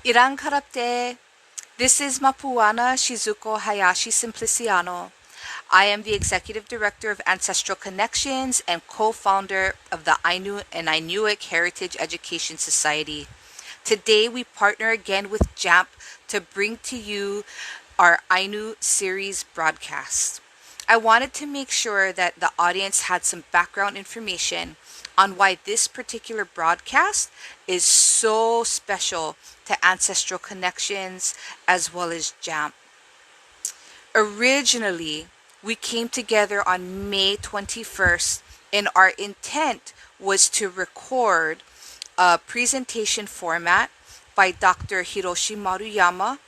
Iran Karate. This is Mapuana Shizuko Hayashi Simpliciano. I am the Executive Director of Ancestral Connections and co-founder of the Ainu and Ainuic Heritage Education Society. Today we partner again with JAMP to bring to you our Ainu series broadcast. I wanted to make sure that the audience had some background information on why this particular broadcast is so special to Ancestral Connections as well as JAMP. Originally, we came together on May 21st, and our intent was to record a presentation format by Dr. Hiroshi Maruyama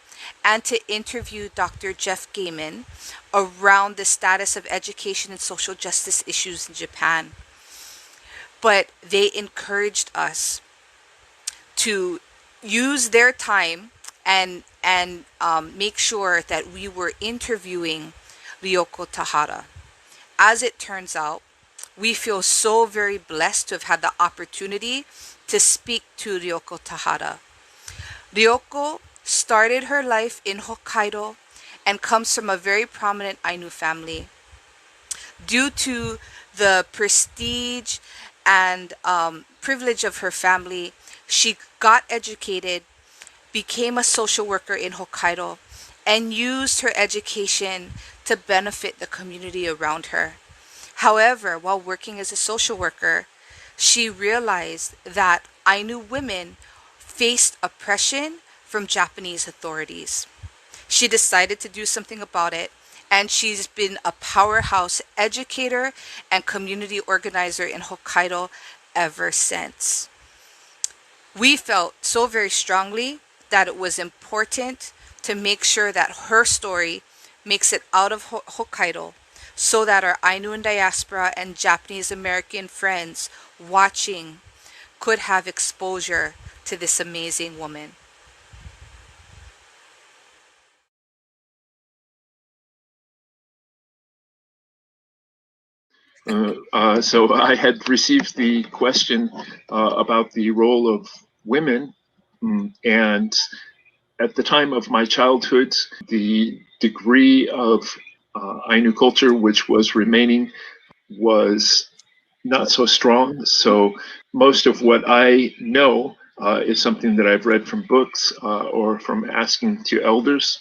and to interview Dr. Jeff Gaiman around the status of education and social justice issues in Japan. But they encouraged us to use their time and make sure that we were interviewing Ryoko Tahara. As it turns out, we feel so very blessed to have had the opportunity to speak to Ryoko Tahara. Ryoko started her life in Hokkaido and comes from a very prominent Ainu family. Due to the prestige and privilege of her family, she got educated, became a social worker in Hokkaido, and used her education to benefit the community around her. However, while working as a social worker, she realized that Ainu women faced oppression from Japanese authorities. She decided to do something about it, and she's been a powerhouse educator and community organizer in Hokkaido ever since. We felt so very strongly that it was important to make sure that her story makes it out of Hokkaido so that our Ainu and diaspora and Japanese American friends watching could have exposure to this amazing woman. So I had received the question about the role of women, and at the time of my childhood, the degree of Ainu culture which was remaining was not so strong. So most of what I know is something that I've read from books or from asking to elders.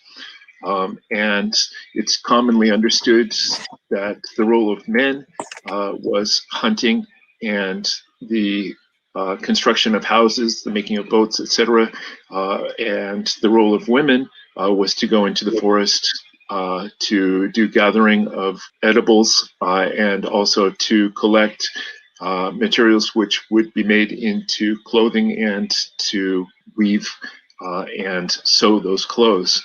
And it's commonly understood that the role of men was hunting and the construction of houses, the making of boats, etc. And the role of women was to go into the forest to do gathering of edibles and also to collect materials which would be made into clothing and to weave and sew those clothes.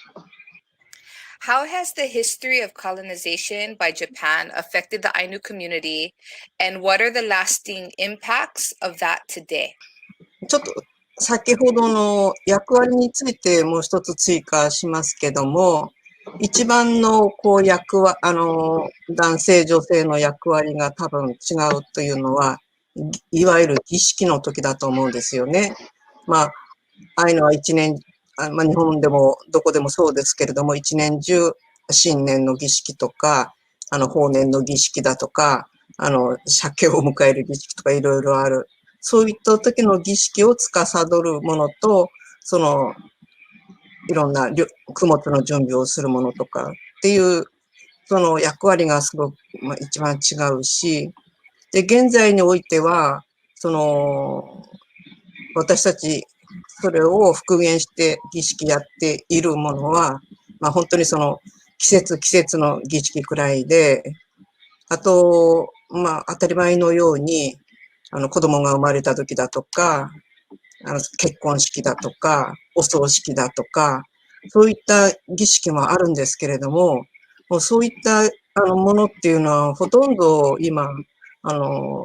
How has the history of colonization by Japan affected the Ainu community, and what are the lasting impacts of that today? ちょっと先ほどの役割についてもう一つ追加しますけども、一番のこう男性女性の役割が多分違うというのは、いわゆる儀式の時だと思うんですよね。まあ、ああいうのは一年、まあ日本でもどこでもそうですけれども、一年中新年の儀式とか、法年の儀式だとか、鮭を迎える儀式とかいろいろある。そういった時の儀式を司るものと、いろんな供物の準備をするものとかっていう、その役割がすごく、一番違うし、で、現在においては、私たち、それを復元して儀式やっているものは、本当に季節の儀式くらいで、あと、当たり前のように、子供が生まれた時だとか、結婚式だとか、お葬式だとか、そういった儀式もあるんですけれども、もうそういったものっていうのはほとんど今、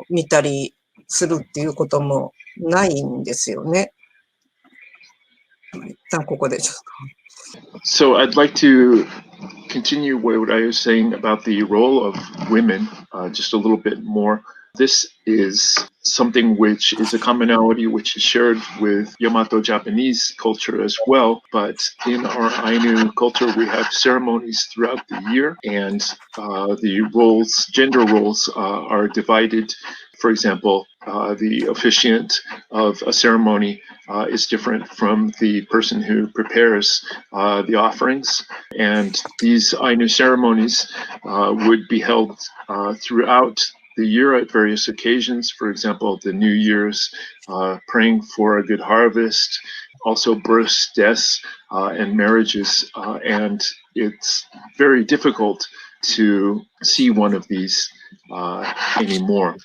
見たりするっていうこともないんですよね。一旦ここでちょっと。So I'd like to continue what I was saying about the role of women just a little bit more. This is something which is a commonality which is shared with Yamato Japanese culture as well. But in our Ainu culture, we have ceremonies throughout the year, and the roles, gender roles, are divided. For example, the officiant of a ceremony is different from the person who prepares the offerings. And these Ainu ceremonies would be held throughout the year at various occasions. For example, the New Year's, praying for a good harvest, also births, deaths, and marriages. And it's very difficult to see one of these anymore.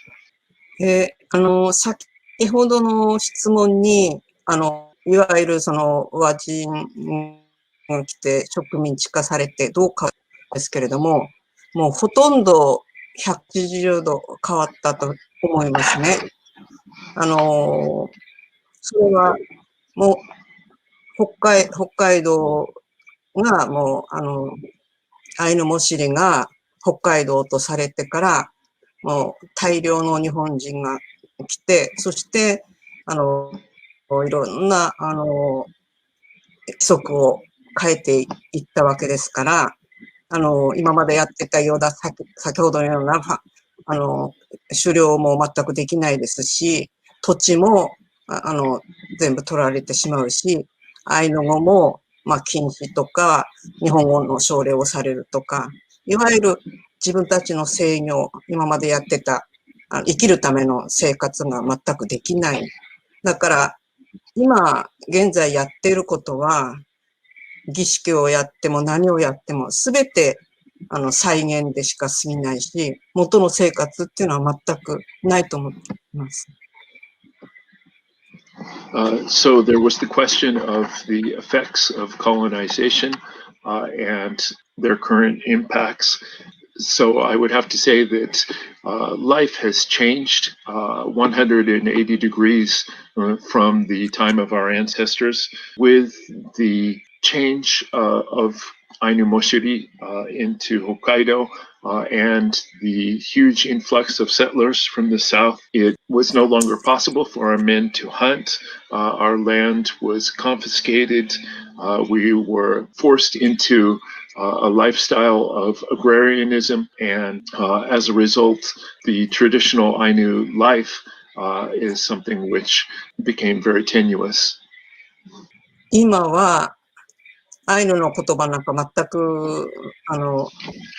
先ほどの質問に、いわゆるその和人が来て植民地化されてどう変わったんですけれども、もうほとんど180度変わったと思いますね。それはもう北海道がもうアイヌモシリが北海道とされてから、もう大量の日本人が来て、そして、いろんな、規則を変えていったわけですから、今までやってたような、先ほどのような、狩猟も全くできないですし、土地も、全部取られてしまうし、アイヌ語も、禁止とか、日本語の奨励をされるとか、いわゆる自分たちの制御、今までやってた、生きるための生活が全くできない。だから、今、現在やっていることは、儀式をやっても何をやっても、すべて、再現でしか過ぎないし、元の生活っていうのは全くないと思っています。So there was the question of the effects of colonization and their current impacts. So I would have to say that life has changed 180 degrees from the time of our ancestors. With the change of Ainu Moshiri into Hokkaido and the huge influx of settlers from the south, it was no longer possible for our men to hunt. Our land was confiscated. We were forced into a lifestyle of agrarianism, and as a result, the traditional Ainu life is something which became very tenuous. 今は、アイヌの言葉なんか全く、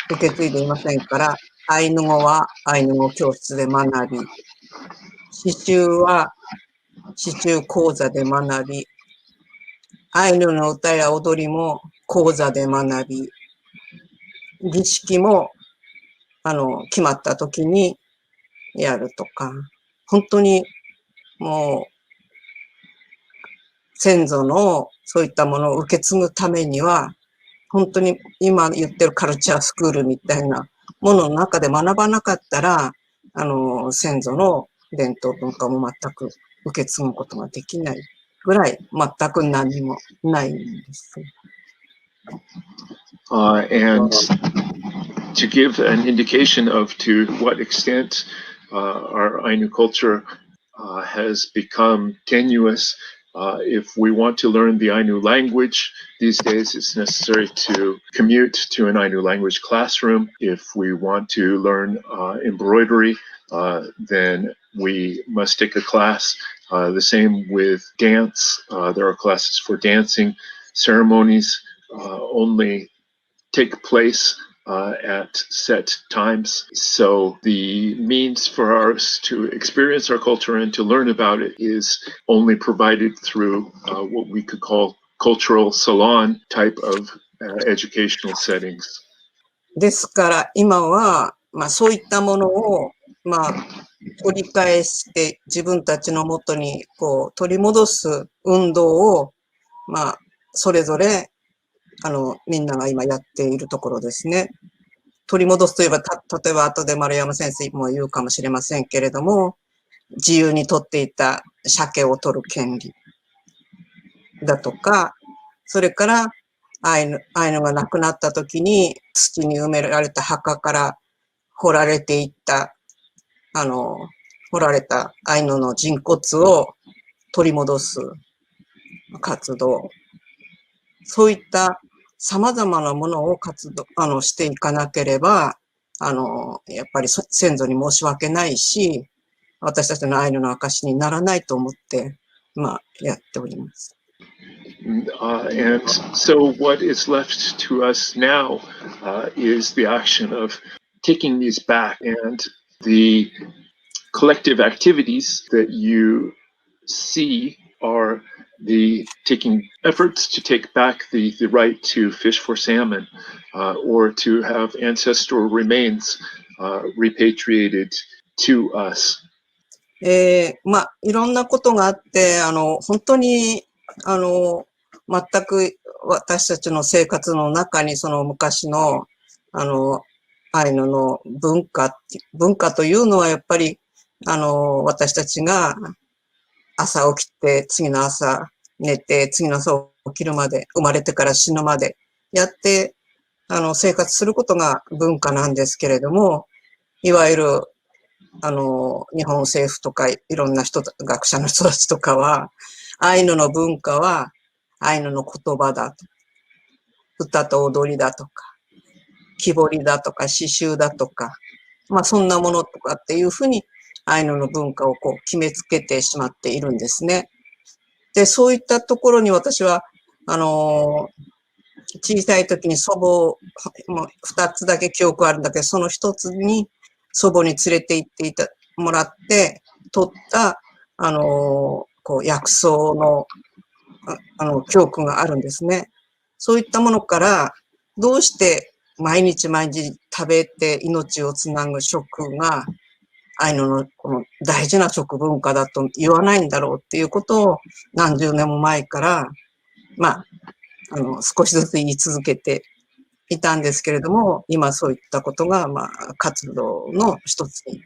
受け継いでいませんから、アイヌ語はアイヌ語教室で学び、刺繍は刺繍講座で学び、アイヌの歌や踊りも講座で学び、儀式も、決まった時にやるとか、本当にもう、先祖のそういったものを受け継ぐためには、本当に今言ってるカルチャースクールみたいなものの中で学ばなかったら、先祖の伝統文化も全く受け継ぐことができないぐらい、全く何もないんです。And to give an indication of to what extent our Ainu culture has become tenuous, if we want to learn the Ainu language, these days it's necessary to commute to an Ainu language classroom. If we want to learn embroidery, then we must take a class. The same with dance. There are classes for dancing. Ceremonies only take place at set times. So the means for us to experience our culture and to learn about it is only provided through what we could call cultural salon type of educational settings. ですから今は、そういったものを、取り返して自分たちのもとにこう取り戻す運動を、それぞれみんなが今やっているところですね。取り戻すといえば、例えば後で丸山先生も言うかもしれませんけれども、自由に取っていた鮭を取る権利だとか、それからアイヌが亡くなった時に土に埋められた墓から掘られていった掘られたアイヌの人骨を取り戻す活動、そういった様々なものをしていかなければ、やっぱり先祖に申し訳ないし、私たちのアイヌの証にならないと思って、やっております。And so what is left to us now is the action of taking these back, and the collective activities that you see are the taking efforts to take back the right to fish for salmon or to have ancestral remains repatriated to us. いろんなことがあって、本当に、全く私たちの生活の中にその昔の、アイヌの文化というのはやっぱり、私たちが朝起きて、次の朝寝て、次の朝起きるまで、生まれてから死ぬまでやって、生活することが文化なんですけれども、いわゆる、日本政府とかいろんな学者の人たちとかは、アイヌの文化はアイヌの言葉だと。歌と踊りだとか、木彫りだとか、刺繍だとか、そんなものとかっていうふうにアイヌの文化を決めつけてしまっているんですね。で、そういったところに私は、小さい時に祖母、二つだけ記憶あるんだけど、その一つに祖母に連れて行ってもらって、取った、薬草の、記憶があるんですね。そういったものから、どうして毎日毎日食べて命をつなぐ食が、アイヌのこの大事な食文化だと言わないんだろうっていうことを何十年も前から、少しずつ言い続けていたんですけれども、今そういったことが、活動の一つに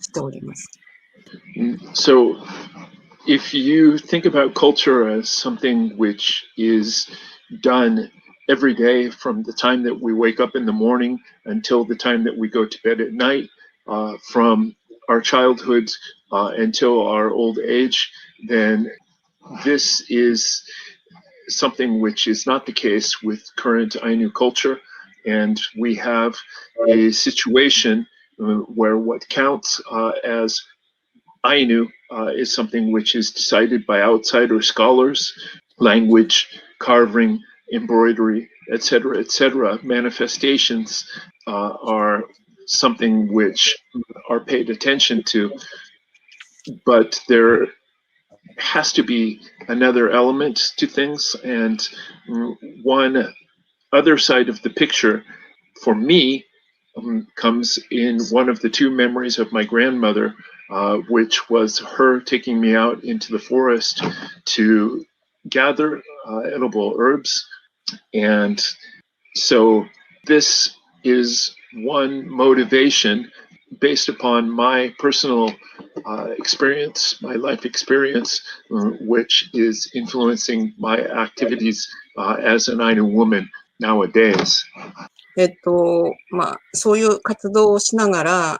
しております。So, if you think about culture as something which is done every day from the time that we wake up in the morning until the time that we go to bed at night, from our childhood until our old age, then this is something which is not the case with current Ainu culture. And we have a situation where what counts as Ainu is something which is decided by outsider scholars, language, carving, embroidery, etc. Manifestations are something which are paid attention to, but there has to be another element to things, and one other side of the picture for me comes in one of the two memories of my grandmother, which was her taking me out into the forest to gather edible herbs. And so this is one motivation based upon my personal experience, my life experience, which is influencing my activities as an Ainu woman nowadays. そういう活動をしながら、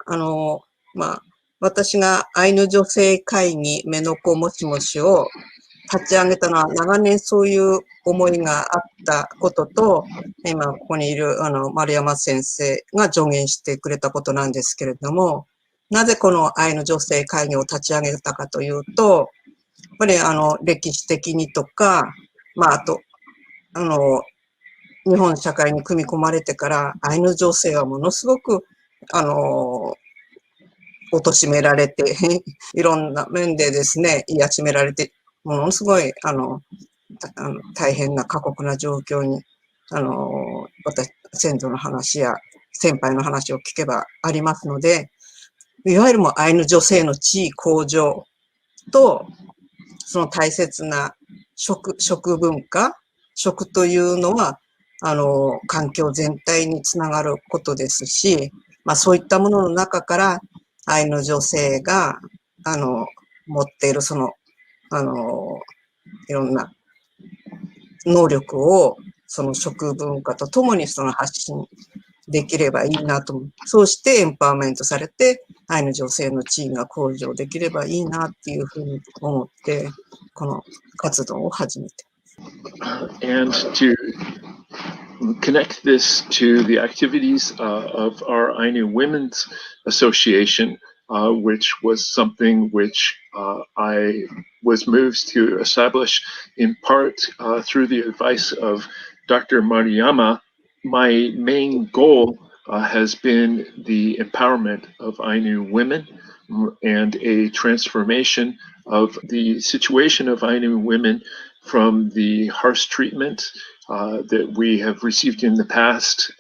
私がアイヌ女性会議メノコモシモシを立ち上げたのは長年そういう思いがあったことと、今ここにいる丸山先生が助言してくれたことなんですけれども、なぜこのアイヌ女性会議を立ち上げたかというと、やっぱり歴史的にとか、あと、日本社会に組み込まれてから、アイヌ女性はものすごく、貶められて、いろんな面でですね、癒やしめられて、ものすごい、大変な過酷な状況に、先祖の話や先輩の話を聞けばありますので、いわゆるもうアイヌ女性の地位向上と、その大切な食文化、食というのは、環境全体につながることですし、そういったものの中から、アイヌ女性が、持っているいろんな能力を、その食文化とともにその発信できればいいなと。そうしてエンパワーメントされて、アイヌ女性の地位が向上できればいいなっていうふうに思って、この活動を始めて。And to connect this to the activities of our Ainu Women's Association, which was something which I was moved to establish in part through the advice of Dr. Mariyama. My main goal has been the empowerment of Ainu women and a transformation of the situation of Ainu women from the harsh treatment that we have received in the past,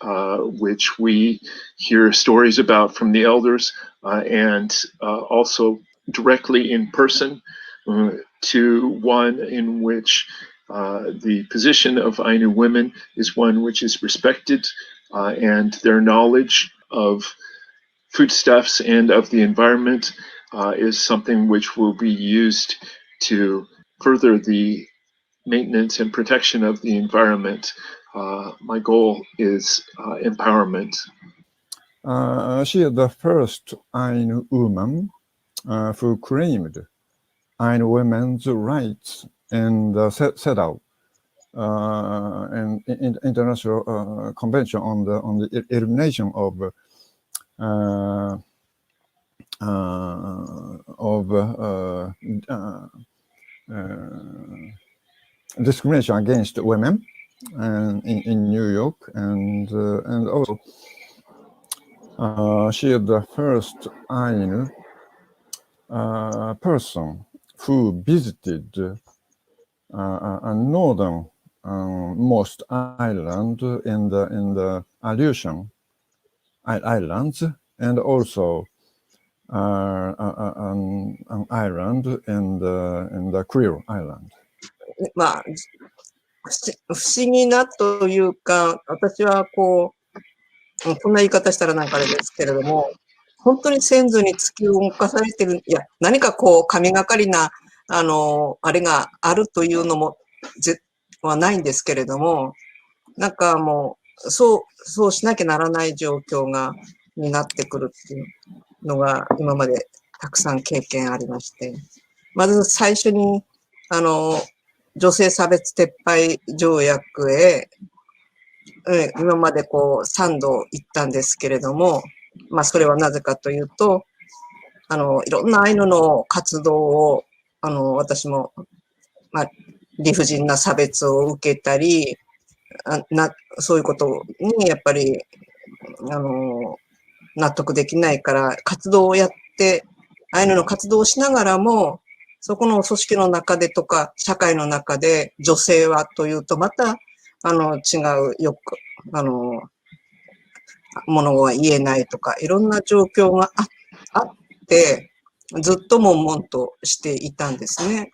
which we hear stories about from the elders, and also directly in person, to one in which the position of Ainu women is one which is respected, and their knowledge of foodstuffs and of the environment is something which will be used to further the maintenance and protection of the environment. My goal is empowerment. She is the first Ainu woman who claimed Ainu women's rights and set out an international convention on the elimination of discrimination against women in New York, and also she is the first Ainu person who visited a northern most island in the Aleutian Islands, and also an island in the Kiril Island. まあ、不思議なというか、私はこんな言い方したらなんかあれですけれども、本当に先祖に突き動かされてる、いや、何か神がかりな、あれがあるというのも、はないんですけれども、なんかもう、そうしなきゃならない状況になってくるっていうのが、今までたくさん経験ありまして、まず最初に、女性差別撤廃条約へ、今まで3度行ったんですけれども、まあそれはなぜかというと、いろんなアイヌの活動を、私も、まあ、理不尽な差別を受けたり、そういうことにやっぱり、納得できないから活動をやって、アイヌの活動をしながらも、そこの組織の中でとか、社会の中で女性はというと、また、違う、ものは言えないとか、いろんな状況があって、ずっと悶々としていたんですね。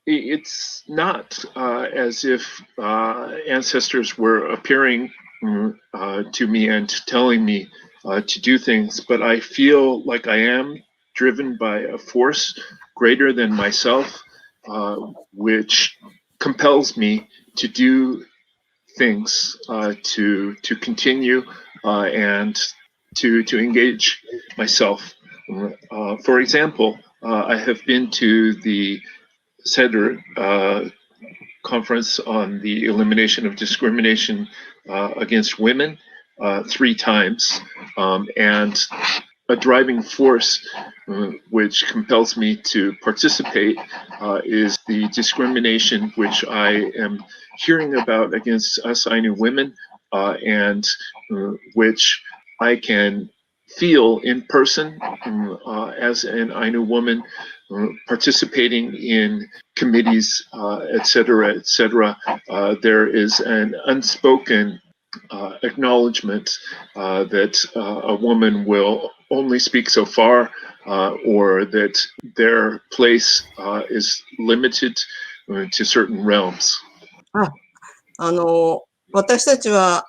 It's not as if ancestors were appearing to me and telling me to do things, but I feel like I am driven by a force greater than myself, which compels me to do things, to continue and to engage myself. For example, I have been to the Center conference on the elimination of discrimination against women 3 times, and a driving force which compels me to participate is the discrimination which I am hearing about against us Ainu women, and which I can feel in person as an Ainu woman, participating in committees, etc., etc. There is an unspoken acknowledgement that a woman will only speak so far, or that their place is limited to certain realms. 私たちは、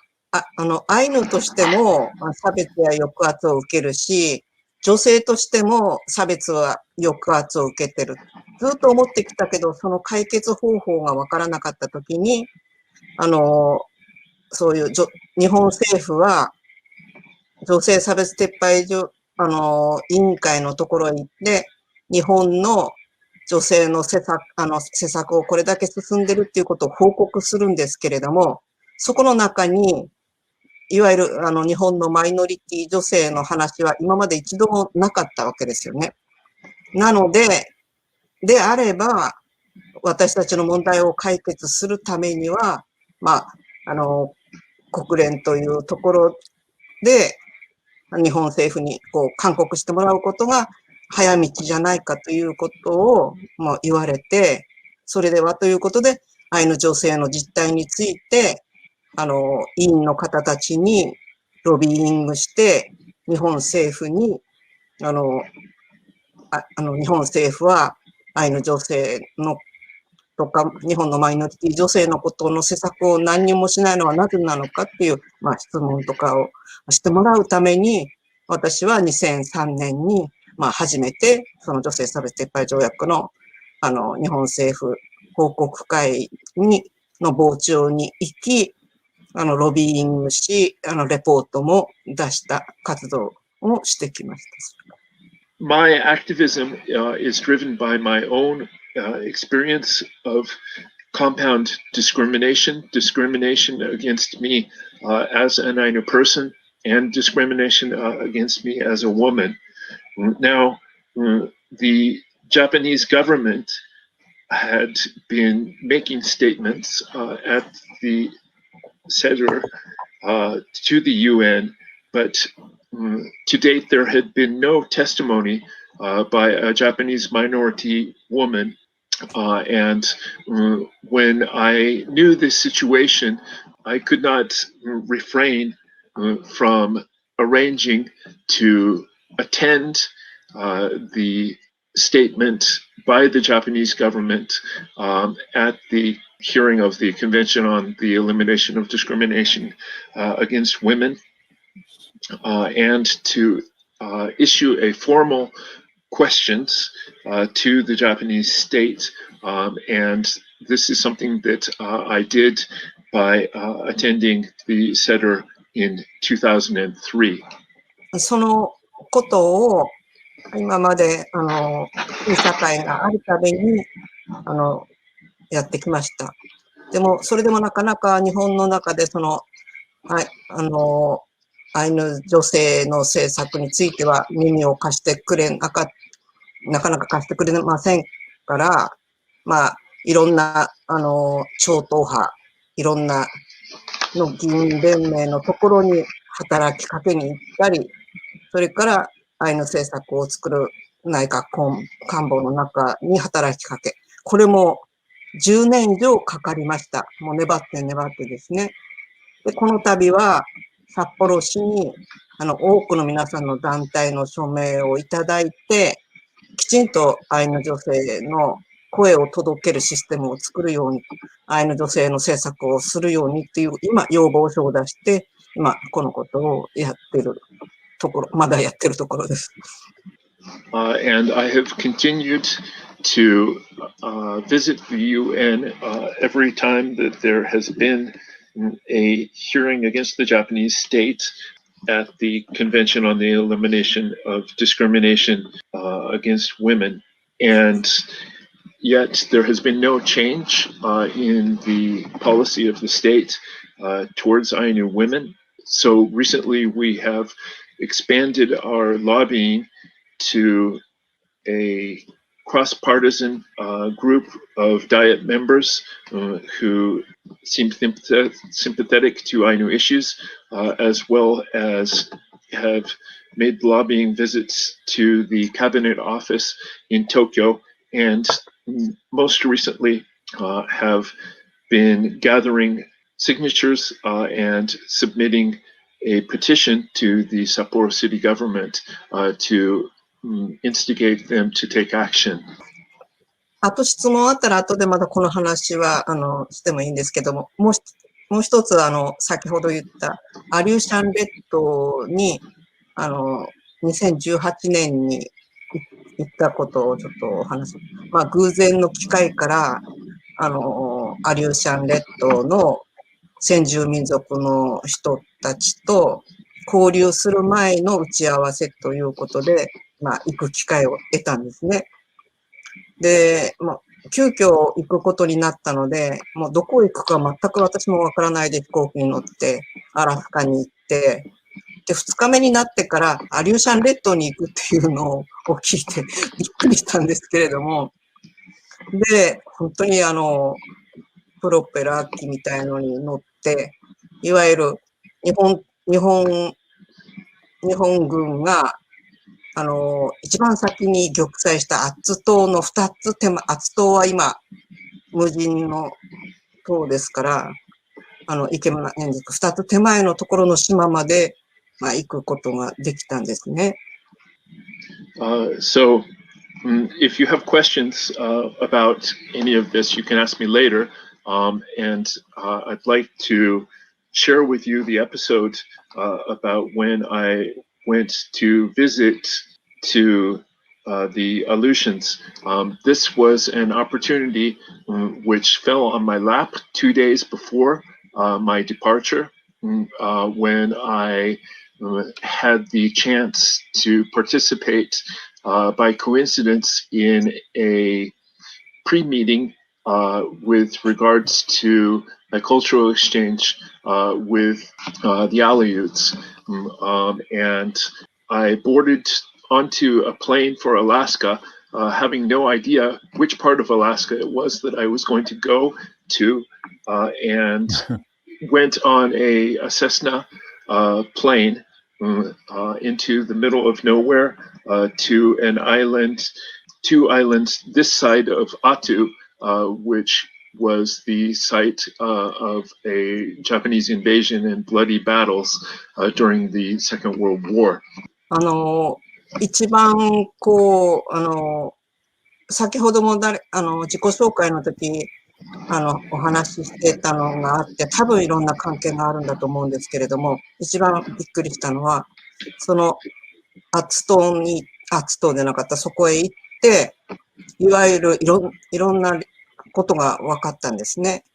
アイヌとしても差別や抑圧を受けるし、女性としても差別は抑圧を受けてる。ずっと思ってきたけど、その解決方法がわからなかったときに、そういう日本政府は、女性差別撤廃委員会のところに行って、日本の女性の施策をこれだけ進んでるっていうことを報告するんですけれども、そこの中に、いわゆる日本のマイノリティ女性の話は今まで一度もなかったわけですよね。なので、であれば、私たちの問題を解決するためには、まあ、国連というところで、日本政府にこう勧告してもらうことが早道じゃないかということをもう言われて、それではということで、アイヌ女性の実態について、委員の方たちにロビーイングして、日本政府に、日本政府はアイヌ女性のとか、日本のマイノリティ女性のことの施策を何にもしないのはなぜなのかっていう、質問とかをしてもらうために、私は2003年に、初めて、その女性差別撤廃条約の、日本政府報告会の傍聴に行き、ロビーイングし、レポートも出した活動をしてきました。My activism is driven by my own experience of compound discrimination against me as an Ainu person, and discrimination against me as a woman. Now, the Japanese government had been making statements at the Center to the UN, but to date, there had been no testimony by a Japanese minority woman. And when I knew this situation, I could not refrain from arranging to attend the statement by the Japanese government at the hearing of the Convention on the Elimination of Discrimination against Women, and to issue a formal questions to the Japanese state, and this is something that I did by attending the Center in 2003. そのことを今まで審査会があるたびにやってきました。でもそれでもなかなか日本の中でアイヌ女性の政策については耳を貸してくれなかなか貸してくれませんから、いろんな超党派、いろんなの議員連盟のところに働きかけに行ったり、それからアイヌ政策を作る内閣官房の中に働きかけ、これも10年以上かかりました。もう粘ってですね。で、この度は札幌市に多くの皆さんの団体の署名をいただいて、きちんとアイヌ女性の声を届けるシステムを作るように、アイヌ女性の政策をするようにっていう、今、要望書を出して、今、このことをやってるところ、まだやってるところです。And I have continued to visit the UN every time that there has been a hearing against the Japanese state at the Convention on the Elimination of Discrimination against Women. And yet there has been no change in the policy of the state towards Ainu women. So recently we have expanded our lobbying to a cross-partisan group of Diet members who seem sympathetic to Ainu issues, as well as have made lobbying visits to the cabinet office in Tokyo, and most recently have been gathering signatures and submitting a petition to the Sapporo city government to instigate them to take action. あと質問あったら後でまだこの話はしてもいいんですけども、もう一つ先ほど言ったアリューシャン列島に2018年に行ったことをちょっとお話す。偶然の機会からアリューシャン列島の先住民族の人たちと交流する前の打ち合わせということで、行く機会を得たんですね。で、急遽行くことになったので、もうどこ行くか全く私もわからないで飛行機に乗って、アラスカに行って、で、2日目になってからアリューシャン列島に行くっていうのを聞いてびっくりしたんですけれども、で、本当にプロペラ機みたいのに乗って、いわゆる日本軍が、一番先に玉砕したアッツ島の2つ手前、アッツ島は今、無人の島ですから、行けないんですけど、2つ手前のところの島まで、行くことができたんですね。So, if you have questions about any of this, you can ask me later. And I'd like to share with you the episode about when I went to visit to the Aleutians. This was an opportunity which fell on my lap 2 days before my departure, when I had the chance to participate by coincidence in a pre-meeting with regards to a cultural exchange with the Aleuts. And I boarded onto a plane for Alaska, having no idea which part of Alaska it was that I was going to go to, and went on a Cessna plane into the middle of nowhere to an island, 2 islands this side of Atu, which was the site of a Japanese invasion and bloody battles during the Second World War. 一番先ほども自己紹介の時、お話ししてたのがあって、多分いろんな関係があるんだと思うんですけれども、一番びっくりしたのは、そのアッツ島でなかった、そこへ行って、いわゆるいろんなことが分かったんですね。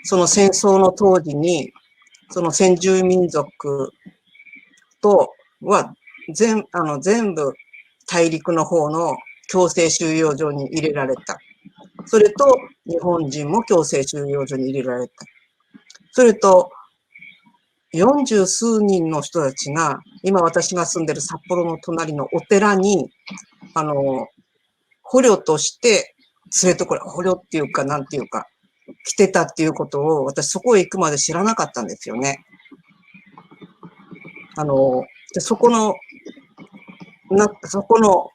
その戦争の当時に、その先住民族は全部大陸の方の強制収容所に入れられた。それと日本人も強制収容所に入れられた。それと40数人の人たちが、今私が住んでる札幌の隣のお寺に、捕虜として連れてこれ、捕虜っていうかなんていうか、来てたっていうことを私そこへ行くまで知らなかったんですよね。でそこの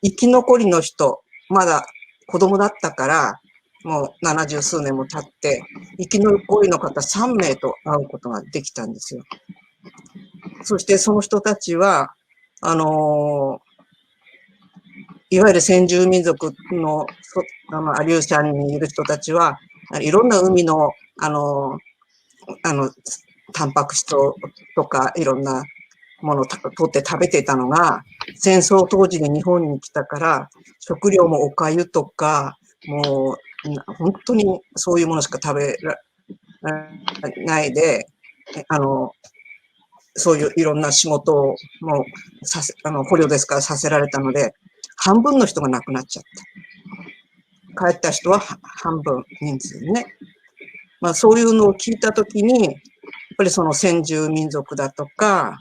生き残りの人、まだ子供だったから、もう70数年も経って、生き残りの方3名と会うことができたんですよ。そしてその人たちは、いわゆる先住民族のアリューシャンにいる人たちは、いろんな海の、タンパク質とかいろんなものを取って食べてたのが、戦争当時に日本に来たから、食料もお粥とか、もう本当にそういうものしか食べないで、そういういろんな仕事をもう捕虜ですからさせられたので、半分の人が亡くなっちゃった。帰った人は半分人数ね。そういうのを聞いたときに、やっぱりその先住民族だとか、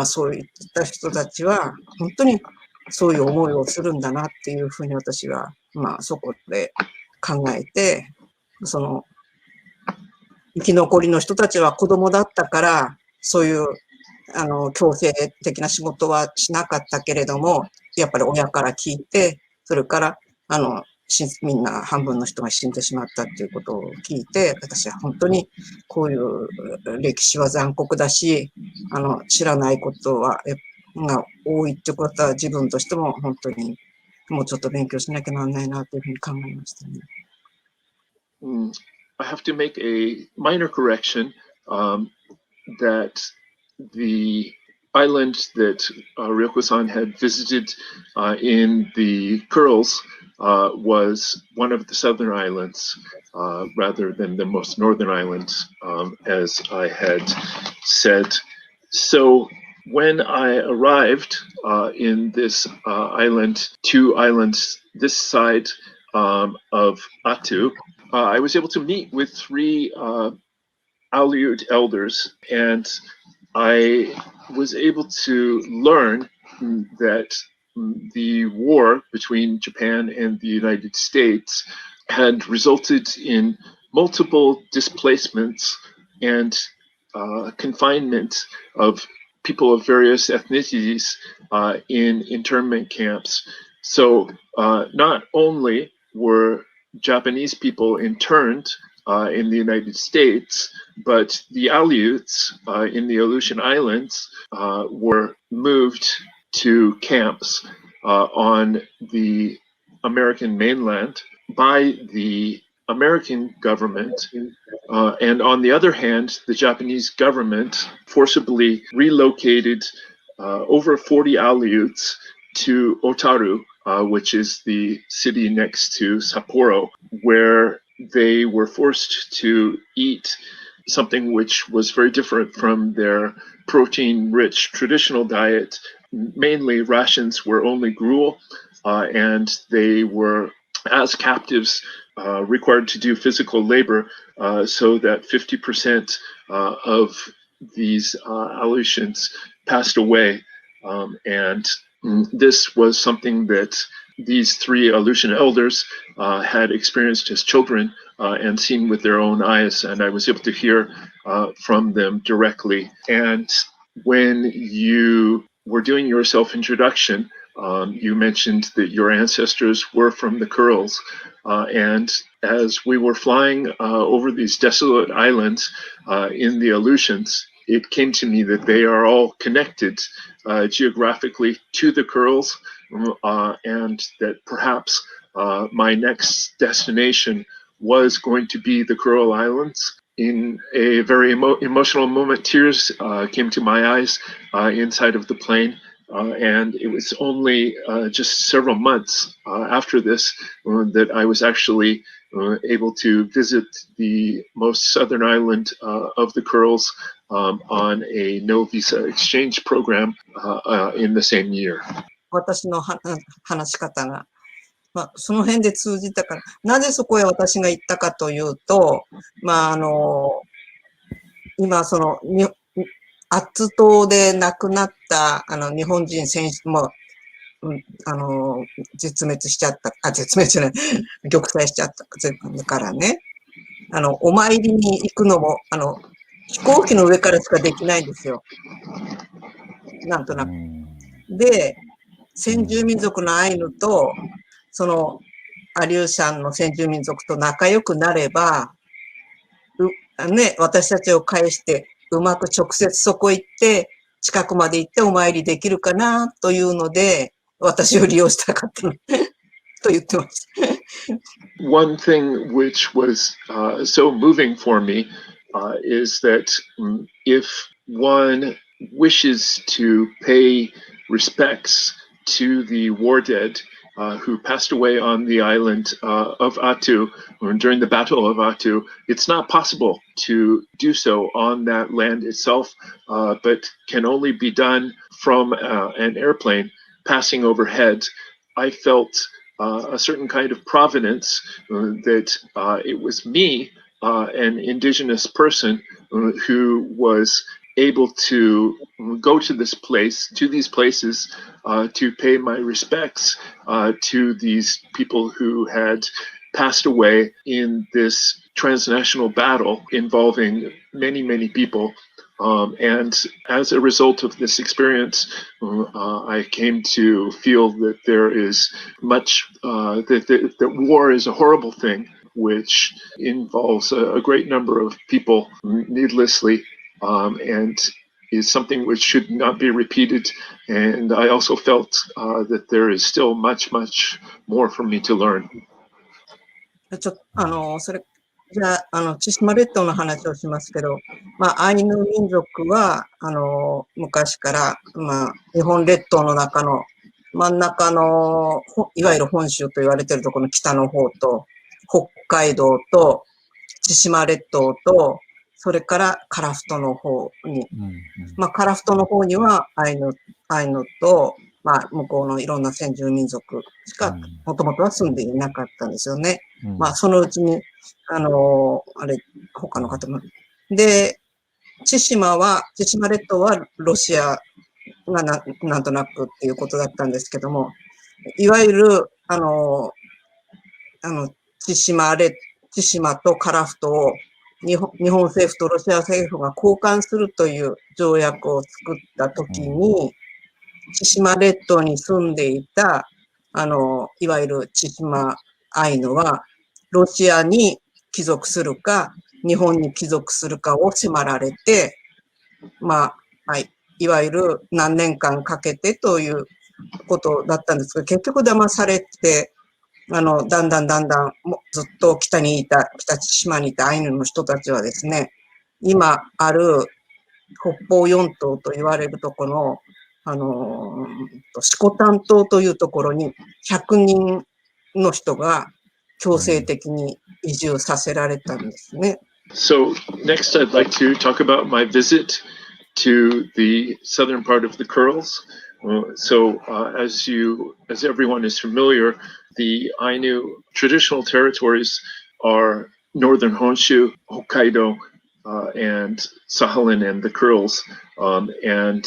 そういった人たちは、本当にそういう思いをするんだなっていうふうに私は、そこで考えて、その、生き残りの人たちは子供だったから、そういう、強制的な仕事はしなかったけれども、やっぱり親から聞いて、それから、みんな半分の人が死んでしまったっていうことを聞いて、私は本当にこういう歴史は残酷だし、知らないことが多いってことは自分としても本当にもうちょっと勉強しなきゃならないなというふうに考えましたね。I have to make a minor correction that the island that Ryoko-san had visited in the Kurils was one of the southern islands rather than the most northern islands, as I had said. So when I arrived in this island, two islands this side of Atu, I was able to meet with three Aleut elders, and I was able to learn that the war between Japan and the United States had resulted in multiple displacements and confinement of people of various ethnicities in internment camps. So not only were Japanese people interned in the United States, but the Aleuts in the Aleutian Islands were moved to camps on the American mainland by the American government. And on the other hand, the Japanese government forcibly relocated over 40 Aleuts to Otaru, which is the city next to Sapporo, where they were forced to eat something which was very different from their protein-rich traditional diet. Mainly, rations were only gruel, and they were, as captives, required to do physical labor, so that 50% of these Aleutians passed away. And this was something that these three Aleutian elders had experienced as children and seen with their own eyes, and I was able to hear from them directly. And when you were doing your self-introduction, you mentioned that your ancestors were from the Kurils, and as we were flying over these desolate islands in the Aleutians, it came to me that they are all connected geographically to the Kurils, and that perhaps my next destination was going to be the Kuril Islands. In a very emotional moment, tears came to my eyes inside of the plane. And it was only just several months after this that I was actually able to visit the most southern island of the Kurils on a no visa exchange program in the same year. 私の話し方が。その辺で通じたから、なぜそこへ私が行ったかというと、今、アッツ島で亡くなった日本人選手も、絶滅しちゃった、絶滅じゃない、玉砕しちゃったからね、お参りに行くのも、飛行機の上からしかできないんですよ。なんとなく。で、先住民族のアイヌと、アリューシャンの先住民族と仲良くなれば、ね、私たちを返して、うまく直接そこ行って、近くまで行ってお参りできるかな、というので、私を利用したかったと言ってます。One thing which was so moving for me is that if one wishes to pay respects to the war dead who passed away on the island of Atu during the Battle of Atu, it's not possible to do so on that land itself, but can only be done from an airplane passing overhead. I felt a certain kind of provenance that it was me, an indigenous person, who was able to go to this place, to these places, to pay my respects to these people who had passed away in this transnational battle involving many, many people. And as a result of this experience, I came to feel that there is much, that war is a horrible thing, which involves a great number of people needlessly, and is something which should not be repeated. And I also felt that there is still much, much more for me to learn. それ、じゃあ、千島列島の話をしますけど、アイヌ民族は、昔から、日本列島の中の真ん中の、いわゆる本州と言われているところの北の方と、北海道と、千島列島と、それからカラフトの方に、カラフトの方にはアイヌと、向こうのいろんな先住民族しか、もともとは住んでいなかったんですよね。そのうちに、他の方も。で、千島列島はロシアがなんとなくっていうことだったんですけども、いわゆる、千島とカラフトを日本政府とロシア政府が交換するという条約を作ったときに、千島列島に住んでいた、いわゆる千島アイヌは、ロシアに帰属するか、日本に帰属するかを迫られて、いわゆる何年間かけてということだったんですが、結局騙されて、だんだんずっと北千島にいたアイヌの人たちはですね、今ある北方四島と言われるところの、色丹島というところに100人の人が強制的に移住させられたんですね。So next I'd like to talk about my visit to the southern part of the Kurils. As everyone is familiar, the Ainu traditional territories are northern Honshu, Hokkaido, and Sakhalin and the Kurils, and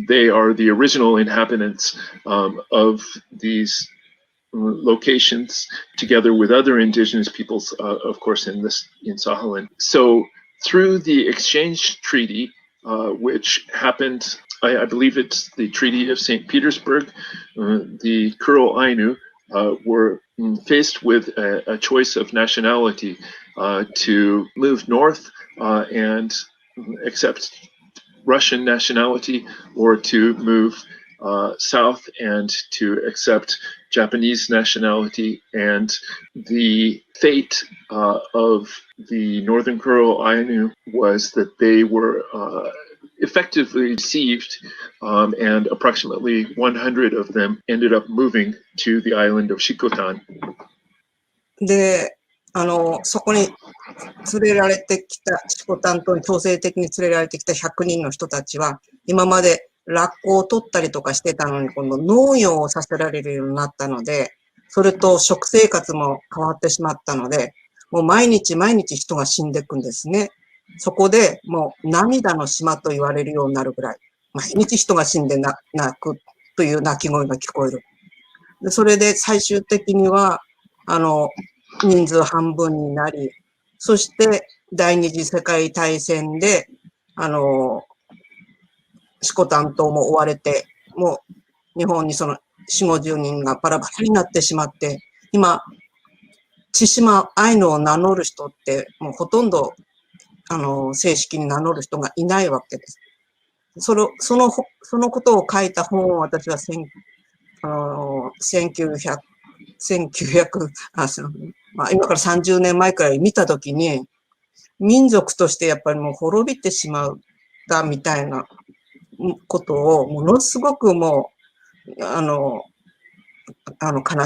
they are the original inhabitants of these locations, together with other indigenous peoples, of course, in Sakhalin. So through the exchange treaty, which happened, I believe it's the Treaty of St. Petersburg, the Kuril Ainu were faced with a choice of nationality to move north and accept Russian nationality, or to move south and to accept Japanese nationality. And the fate of the Northern Kuril Ainu was that they were effectively deceived, and approximately 100 of them ended up moving to the island of Shikotan. で、そこに連れられてきた、色丹島に強制的に連れられてきた100人の人たちは、今までラッコを取ったりとかしてたのに、今度農業をさせられるようになったので、それと食生活も変わってしまったので、もう毎日人が死んでいくんですね。そこでもう涙の島と言われるようになるぐらい、毎日人が死んで泣くという泣き声が聞こえる。でそれで最終的には、人数半分になり、そして第二次世界大戦で、色丹島も追われて、もう日本にその4、50人がバラバラになってしまって、今、千島アイヌを名乗る人って、もうほとんど、正式に名乗る人がいないわけです。そのことを書いた本を私は1900、今から30年前くらい見たときに、民族としてやっぱりもう滅びてしまったみたいなことをものすごくもう、悲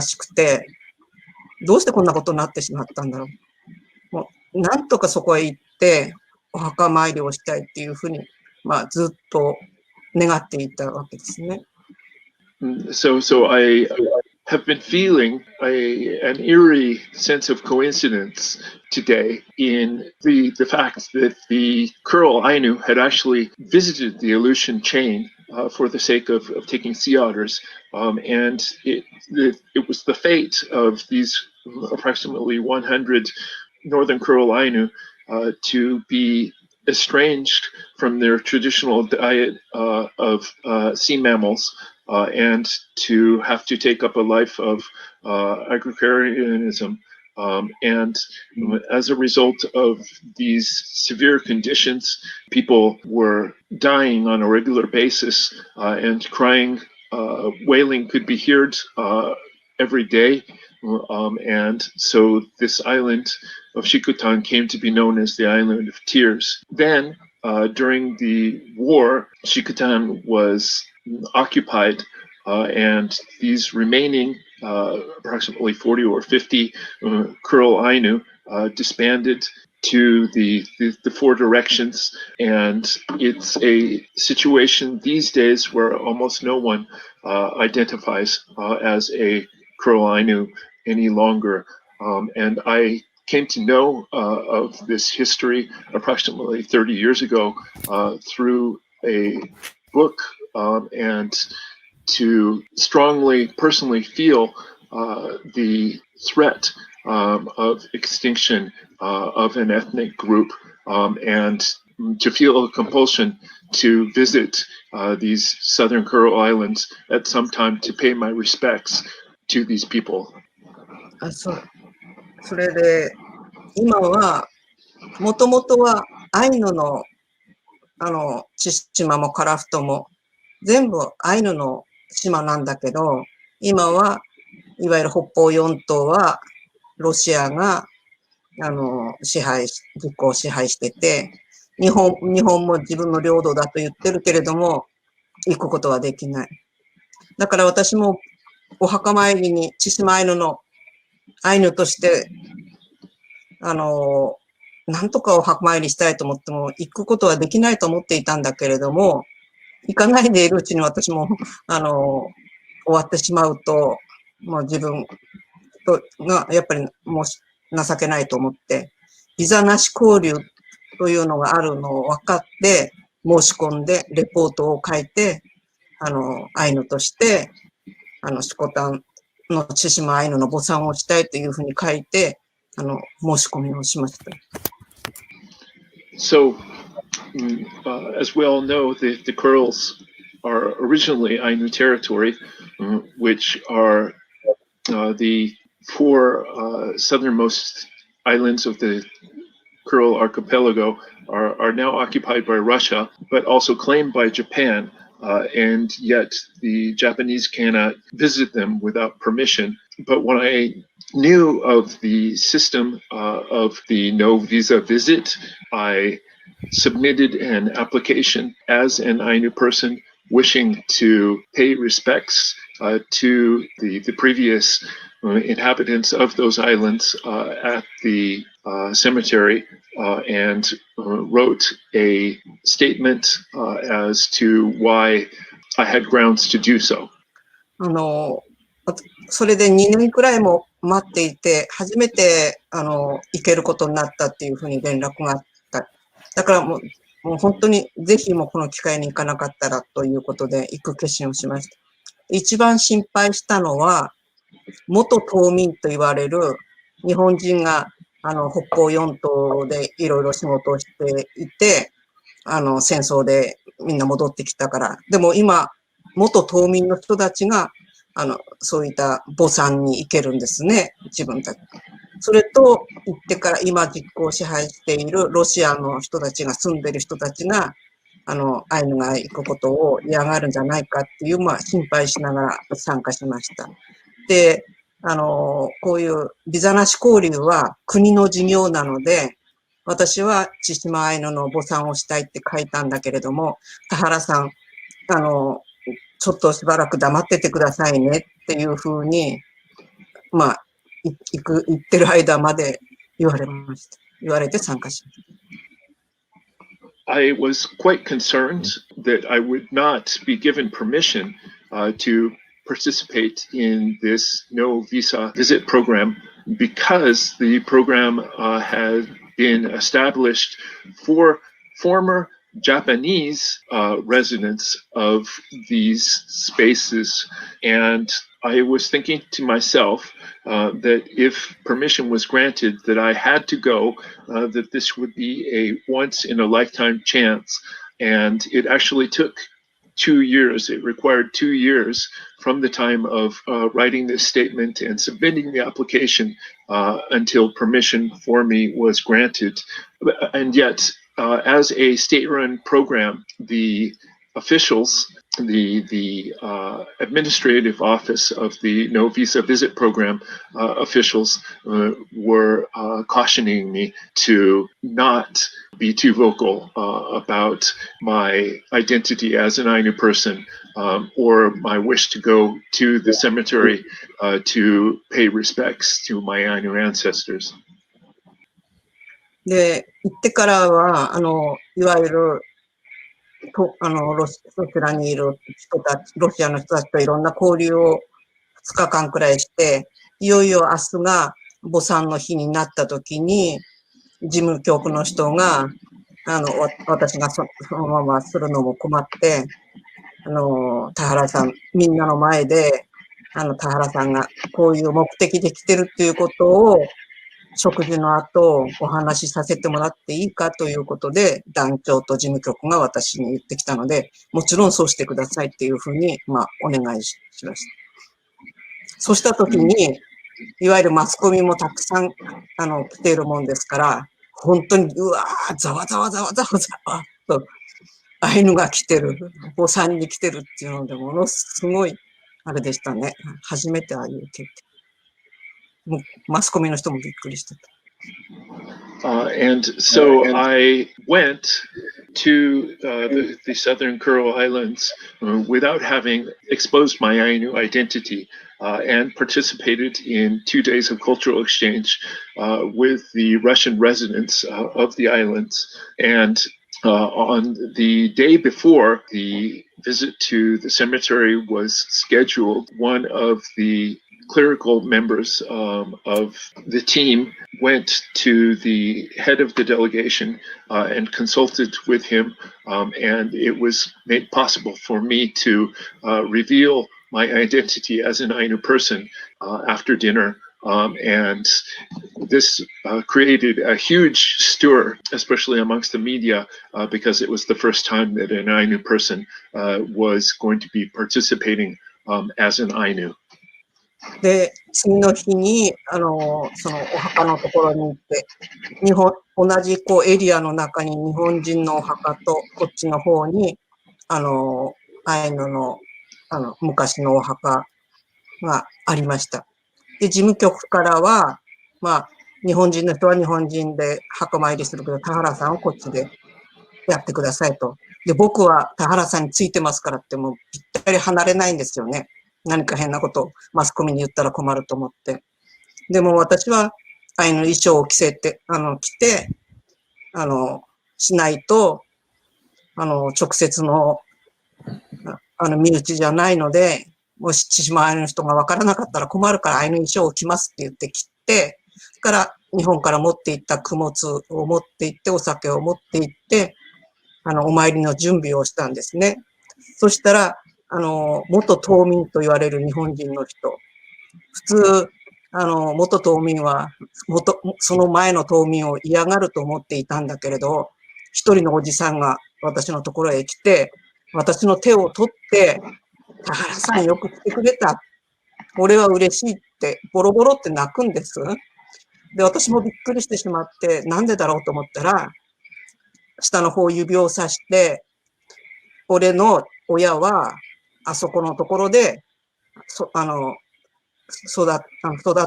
しくて、どうしてこんなことになってしまったんだろう。もうなんとかそこへ行って、お墓参りをしたいっていうふうに、ずっと願っていたわけですね。So I have been feeling an eerie sense of coincidence today in the fact that the Kuril Ainu had actually visited the Aleutian chain for the sake of taking sea otters, and it was the fate of these approximately 100 Northern Kuril Ainu to be estranged from their traditional diet of sea mammals, and to have to take up a life of agrarianism. And as a result of these severe conditions, people were dying on a regular basis, and crying, wailing could be heard every day. And so this island of Shikutan came to be known as the Island of Tears. Then, during the war, Shikutan was occupied, and these remaining approximately 40 or 50 Kiril Ainu disbanded to the four directions, and it's a situation these days where almost no one identifies as a Kiril Ainu any longer. And I came to know of this history approximately 30 years ago through a book, and to strongly personally feel the threat of extinction of an ethnic group, and to feel a compulsion to visit these southern Kuril Islands at some time to pay my respects to these people. それで、今は、もともとはアイヌの、千島もカラフトも、全部アイヌの島なんだけど、今はいわゆる北方四島は、ロシアが、実効支配してて、日本も自分の領土だと言ってるけれども、行くことはできない。だから私もお墓参りに千島アイヌのアイヌとして、なんとかお墓参りしたいと思っても、行くことはできないと思っていたんだけれども、行かないでいるうちに私も、終わってしまうと、もう自分がやっぱりもう情けないと思って、ビザなし交流というのがあるのを分かって、申し込んで、レポートを書いて、アイヌとして、シコタンの千島アイヌの墓参をしたいというふうに書いて、申し込みをしました。So, as we all know, the Kurils are originally Ainu territory, which are the four southernmost islands of the Kuril archipelago are now occupied by Russia, but also claimed by Japan, and yet the Japanese cannot visit them without permission. But when I knew of the system of the no visa visit, I submitted an application as an Ainu person wishing to pay respects to the previous inhabitants of those islands at the cemetery, and wrote a statement as to why I had grounds to do so. それで2年くらいも待っていて、初めて、行けることになったっていうふうに連絡があった。だからもう本当にぜひもうこの機会に行かなかったらということで行く決心をしました。一番心配したのは、元島民と言われる日本人が北方四島でいろいろ仕事をしていて、戦争でみんな戻ってきたから。でも今、元島民の人たちが、そういった墓参に行けるんですね、自分たち。それと、行ってから今実効支配しているロシアの人たちが住んでる人たちが、アイヌが行くことを嫌がるんじゃないかっていう、心配しながら参加しました。で、こういうビザなし交流は国の事業なので、私は千島アイヌの墓参をしたいって書いたんだけれども、田原さん、ちょっとしばらく黙っててくださいねっていうふうに、行ってる間まで言われました。言われて参加しました。I was quite concerned that I would not be given permission to participate in this no visa visit program because the program had been established for former Japanese residents of these spaces. And I was thinking to myself that if permission was granted, that I had to go, that this would be a once in a lifetime chance. And it actually took 2 years. It required 2 years from the time of writing this statement and submitting the application until permission for me was granted. And yet, as a state-run program, the officials the administrative office of the no visa visit program officials were cautioning me to not be too vocal about my identity as an Ainu person or my wish to go to the cemetery to pay respects to my Ainu ancestors. で、行ってからは、いわゆる、そちらにいる人たち、ロシアの人たちといろんな交流を2日間くらいして、いよいよ明日が墓参の日になった時に、事務局の人が、私がそのままするのも困って、田原さん、みんなの前で、田原さんがこういう目的で来てるっていうことを、食事の後、お話しさせてもらっていいかということで、団長と事務局が私に言ってきたので、もちろんそうしてくださいっていうふうに、お願いしました。そうしたときに、いわゆるマスコミもたくさん、来ているもんですから、本当に、うわー、ざわざわざわざわざわと、アイヌが来てる、墓参に来てるっていうので、ものすごい、あれでしたね。初めてああいう経験。もうマスコミの人もびっくりしてた。And so I went to the southern Kuril Islands without having exposed my Ainu identity and participated in 2 days of cultural exchange with the Russian residents of the islands. And on the day before the visit to the cemetery was scheduled, one of the clerical members of the team went to the head of the delegation and consulted with him, and it was made possible for me to reveal my identity as an Ainu person after dinner. And this created a huge stir, especially amongst the media, because it was the first time that an Ainu person was going to be participating as an Ainu. で、次の日に、そのお墓のところに行って、同じエリアの中に日本人のお墓と、こっちの方に、アイヌの、昔のお墓がありました。で、事務局からは、日本人の人は日本人で墓参りするけど、田原さんをこっちでやってくださいと。で、僕は田原さんについてますからって、もうぴったり離れないんですよね。何か変なことをマスコミに言ったら困ると思って。でも私は、アイヌの衣装を着て、しないと、直接の、身内じゃないので、もし千島アイヌの人がわからなかったら困るからアイヌ衣装を着ますって言って着て、から日本から持っていった供物を持って行って、お酒を持って行って、お参りの準備をしたんですね。そしたら、元島民と言われる日本人の人。普通、元島民は、その前の島民を嫌がると思っていたんだけれど、一人のおじさんが私のところへ来て、私の手を取って、田原さんよく来てくれた。俺は嬉しいって、ボロボロって泣くんです。で、私もびっくりしてしまって、なんでだろうと思ったら、下の方指をさして、俺の親は、あそこのところで、育っ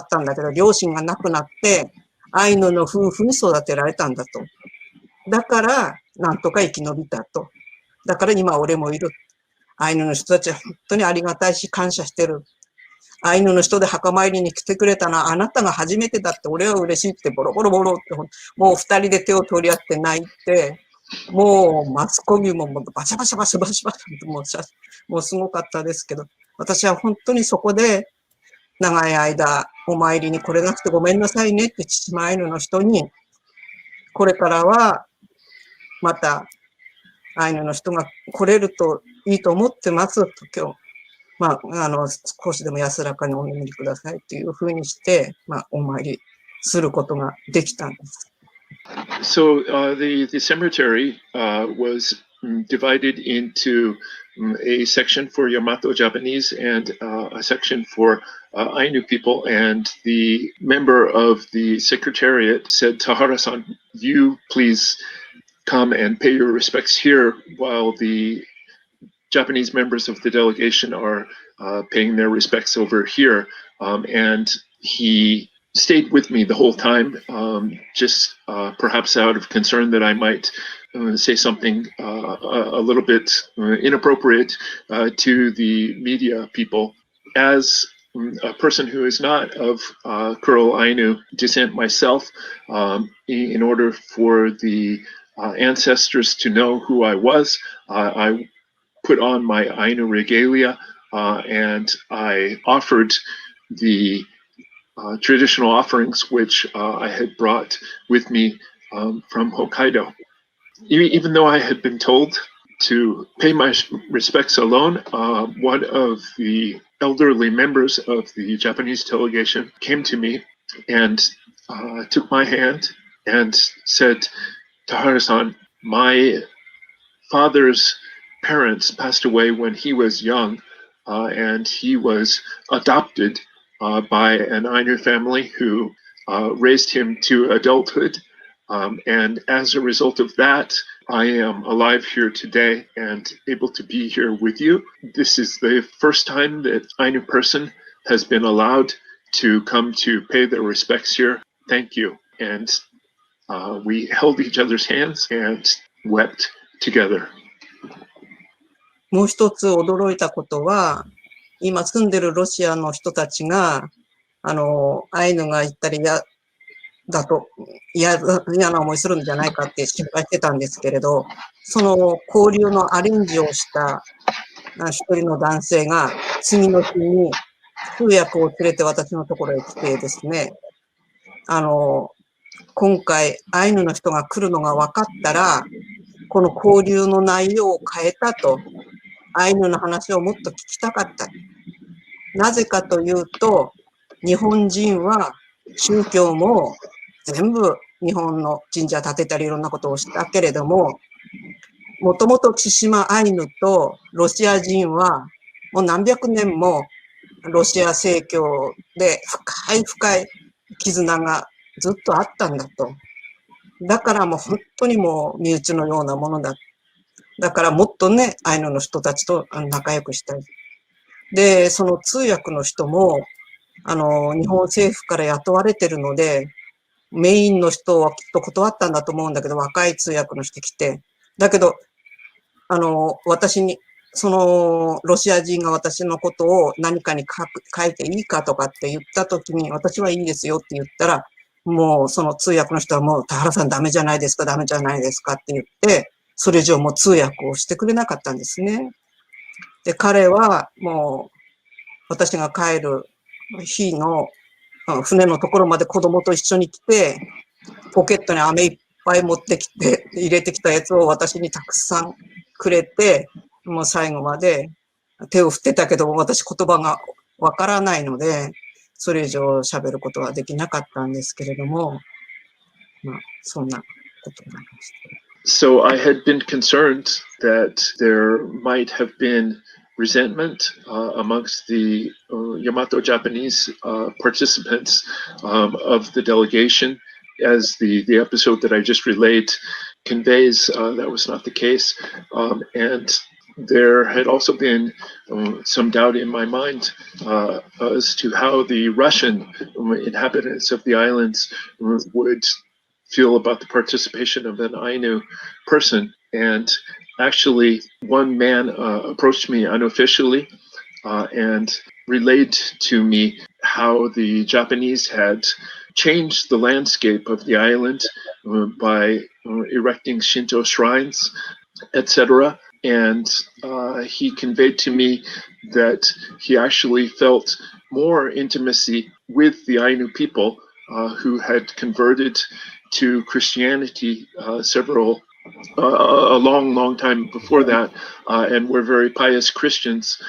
たんだけど、両親が亡くなって、アイヌの夫婦に育てられたんだと。だから、なんとか生き延びたと。だから今俺もいる。アイヌの人たちは本当にありがたいし感謝してる。アイヌの人で墓参りに来てくれたのはあなたが初めてだって俺は嬉しいってボロボロボロって、もう二人で手を取り合って泣いて、もうマスコミもバシャバシャバシャバシャバシャもうすごかったですけど、私は本当にそこで長い間お参りに来れなくてごめんなさいねって千島アイヌの人に、これからはまたアイヌの人が来れるといいと思ってますと今日、少しでも安らかにお眠りくださいっていうふうにして、お参りすることができたんです。So the cemetery was divided into a section for Yamato Japanese and a section for Ainu people. And the member of the secretariat said, Tahara-san, you please come and pay your respects here while the Japanese members of the delegation are paying their respects over here. And he stayed with me the whole time, just perhaps out of concern that I might say something a little bit inappropriate to the media people. As a person who is not of Kiril Ainu descent myself, in order for the ancestors to know who I was, I put on my Ainu regalia and I offered the traditional offerings which I had brought with me from Hokkaido. Even though I had been told to pay my respects alone, one of the elderly members of the Japanese delegation came to me and took my hand and said, "Tahara-san, my father's parents passed away when he was young, and he was adopted by an Ainu family who raised him to adulthood. And as a result of that, I am alive here today and able to be here with you. This is the first time that Ainu person has been allowed to come to pay their respects here. Thank you." And we held each other's hands and wept together. もう一つ驚いたことは、今住んでるロシアの人たちが、アイヌが言ったり嫌な思いするんじゃないかって心配してたんですけれど、その交流のアレンジをした一人の男性が次の日に通訳を連れて私のところへ来てですね、今回アイヌの人が来るのが分かったら、この交流の内容を変えたと、アイヌの話をもっと聞きたかった。なぜかというと、日本人は宗教も全部日本の神社建てたりいろんなことをしたけれども、もともと千島アイヌとロシア人はもう何百年もロシア正教で深い絆がずっとあったんだと。だからもう本当にもう身内のようなものだ。だからもっとね、アイヌの人たちと仲良くしたい。で、その通訳の人も、日本政府から雇われてるので、メインの人はきっと断ったんだと思うんだけど、若い通訳の人来て。だけど、私に、ロシア人が私のことを何かに書いていいかとかって言ったときに、私はいいですよって言ったら、もうその通訳の人はもう、田原さんダメじゃないですか、ダメじゃないですかって言って、それ以上もう通訳をしてくれなかったんですね。で、彼はもう、私が帰る日の船のところまで子供と一緒に来て、ポケットに飴いっぱい持ってきて、入れてきたやつを私にたくさんくれて、もう最後まで手を振ってたけど、私言葉がわからないので、それ以上喋ることはできなかったんですけれども、まあ、そんなことになりました。So I had been concerned that there might have been resentment amongst the Yamato Japanese participants of the delegation. As the episode that I just relayed conveys, that was not the case. And there had also been some doubt in my mind as to how the Russian inhabitants of the islands would feel about the participation of an Ainu person. And actually, one man approached me unofficially and relayed to me how the Japanese had changed the landscape of the island by erecting Shinto shrines, etc. And he conveyed to me that he actually felt more intimacy with the Ainu people who had converted to Christianity a long time before that, and were very pious Christians,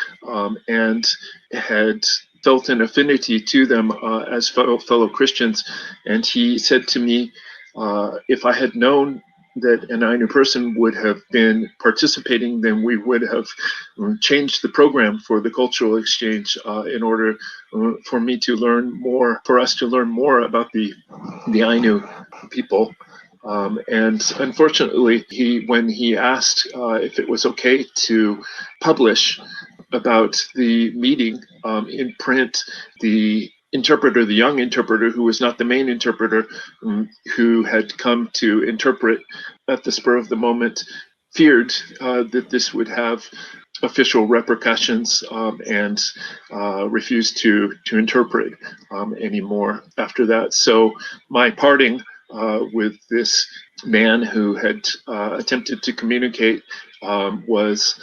and had felt an affinity to them as fellow Christians. And he said to me, if I had known that an Ainu person would have been participating, then we would have changed the program for the cultural exchange in order for us to learn more about the Ainu people. And unfortunately, when he asked if it was okay to publish about the meeting in print, the interpreter, the young interpreter, who was not the main interpreter, who had come to interpret at the spur of the moment, feared that this would have official repercussions and refused to interpret anymore after that. So my parting with this man who had attempted to communicate was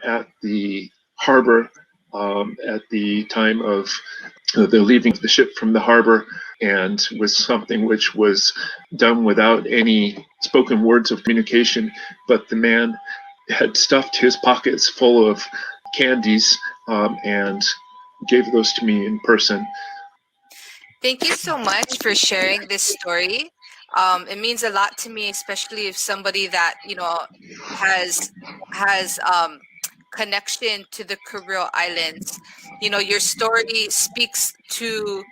at the harbor at the time of the leaving of the ship from the harbor, and was something which was done without any spoken words of communication, but the man had stuffed his pockets full of candies and gave those to me in person. Thank you so much for sharing this story. It means a lot to me, especially if somebody that has connection to the Kuril Islands. Your story speaks to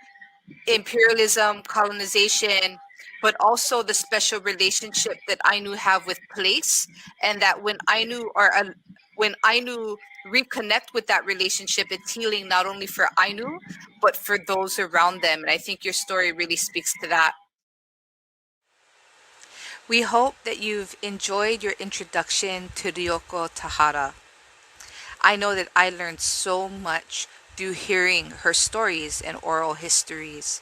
imperialism, colonization, but also the special relationship that Ainu have with place, and that when Ainu reconnect with that relationship, it's healing not only for Ainu but for those around them. And I think your story really speaks to that. We hope that you've enjoyed your introduction to Ryoko Tahara. I know that I learned so much through hearing her stories and oral histories.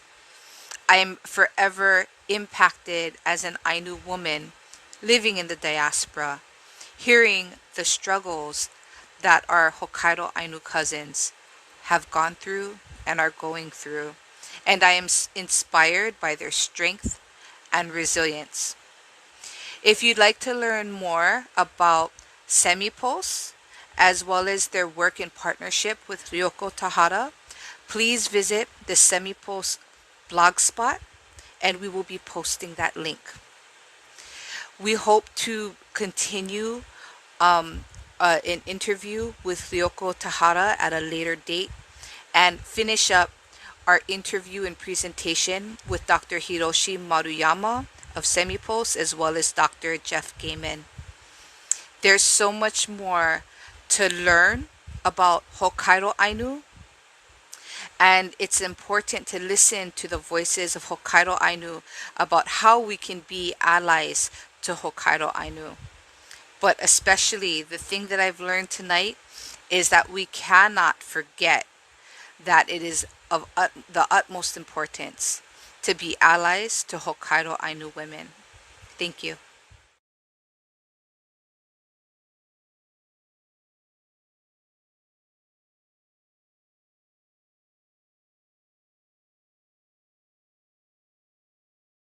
I am forever impacted as an Ainu woman living in the diaspora, hearing the struggles that our Hokkaido Ainu cousins have gone through and are going through. And I am inspired by their strength and resilience. If you'd like to learn more about Semipos, as well as their work in partnership with Ryoko Tahara, please visit the Semipos blogspot, and we will be posting that link. We hope to continue an interview with Ryoko Tahara at a later date and finish up our interview and presentation with Dr. Hiroshi Maruyama of Semipos, as well as Dr. Jeff Gaiman. There's so much more to learn about Hokkaido Ainu, and it's important to listen to the voices of Hokkaido Ainu about how we can be allies to Hokkaido Ainu. But especially the thing that I've learned tonight is that we cannot forget that it is of the utmost importance to be allies to Hokkaido Ainu women. Thank you.